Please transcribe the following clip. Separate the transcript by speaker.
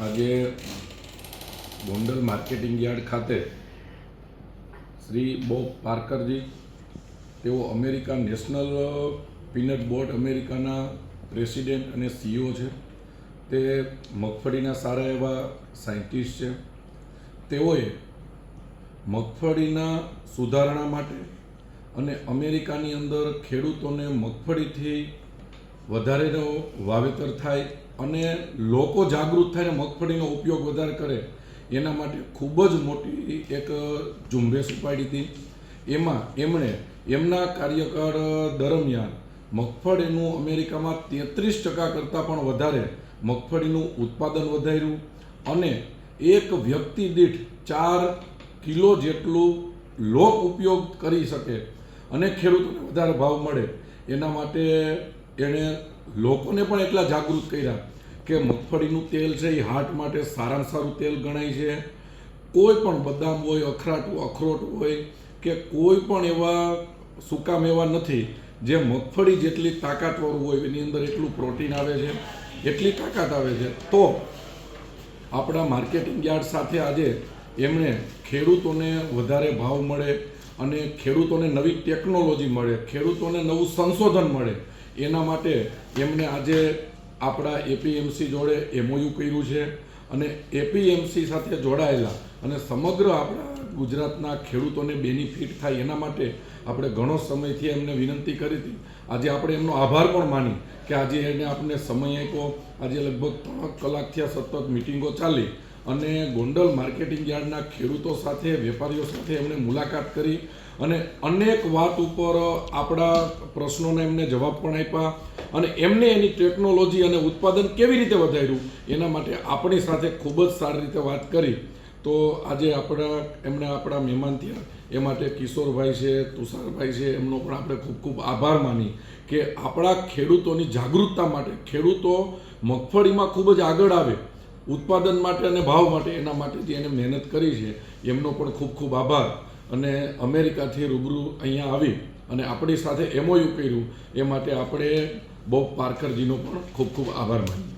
Speaker 1: આજે Gondal marketing yard ખાતે Shri Bob પાર્કરજી, તેઓ અમેરિકા નેશનલ પીનટ બોર્ડ અમેરિકાના પ્રેસિડેન્ટ અને CEO છે. તે મગફળીના સારા એવા સાયન્ટિસ્ટ છે. તેઓએ મગફળીના સુધારણા માટે અને અમેરિકાની અંદર ખેડૂતોને મગફળીથી વધારેનો વાવેતર થાય અને લોકો જાગૃત થાય, મગફળીનો ઉપયોગ વધારે કરે, એના માટે ખૂબ જ મોટી એક ઝુંબેશ ઉપાડી હતી. એમાં એમણે એમના કાર્યકાળ દરમિયાન મગફળીનું અમેરિકામાં 33% કરતાં પણ વધારે મગફળીનું ઉત્પાદન વધાર્યું અને એક વ્યક્તિ દીઠ 4 કિલો જેટલું લોક ઉપયોગ કરી શકે અને ખેડૂતોને વધારે ભાવ મળે, એના માટે એણે લોકોને પણ એટલા જાગૃત કર્યા કે મગફળીનું તેલ છે એ હાર્ટ માટે સારામાં સારું તેલ ગણાય છે. કોઈ પણ બદામ હોય, અખરોટ હોય કે કોઈ પણ એવા સૂકા મેવા નથી જે મગફળી જેટલી તાકાતવાળું હોય, એની અંદર એટલું પ્રોટીન આવે છે, એટલી તાકાત આવે છે. તો આપણા માર્કેટિંગ યાર્ડ સાથે આજે એમણે ખેડૂતોને વધારે ભાવ મળે અને ખેડૂતોને નવી ટેકનોલોજી મળે, ખેડૂતોને નવું સંશોધન મળે, એના માટે એમણે આજે આપણા APMC જોડે MOU કર્યું છે અને APMC સાથે જોડાયેલા અને સમગ્ર આપણા ગુજરાતના ખેડૂતોને બેનિફિટ થાય એના માટે આપણે ઘણો સમયથી એમને વિનંતી કરી હતી. આજે આપણે એમનો આભાર પણ માની કે આજે એને આપણે સમય આપ્યો. આજે લગભગ 3 કલાકથી સતત મિટિંગો ચાલી અને ગોંડલ માર્કેટિંગ યાર્ડના ખેડૂતો સાથે, વેપારીઓ સાથે એમને મુલાકાત કરી અને અનેક વાત ઉપર આપણા પ્રશ્નોને એમને જવાબ પણ આપ્યા અને એમને એની ટેકનોલોજી અને ઉત્પાદન કેવી રીતે વધાર્યું એના માટે આપણી સાથે ખૂબ જ સારી રીતે વાત કરી. તો આજે એમને આપણા મહેમાન થયા, એ માટે કિશોરભાઈ છે, તુષારભાઈ છે, એમનો પણ આપણે ખૂબ ખૂબ આભાર માની કે આપણા ખેડૂતોની જાગૃતતા માટે, ખેડૂતો મગફળીમાં ખૂબ જ આગળ આવે ઉત્પાદન માટે અને ભાવ માટે, એના માટે જે એને મહેનત કરી છે એમનો પણ ખૂબ ખૂબ આભાર. અને અમેરિકાથી રૂબરૂ અહીંયા આવી અને આપણી સાથે MOU કર્યું એ માટે આપણે બોબ પાર્કરજીનો પણ ખૂબ ખૂબ આભાર માનીએ.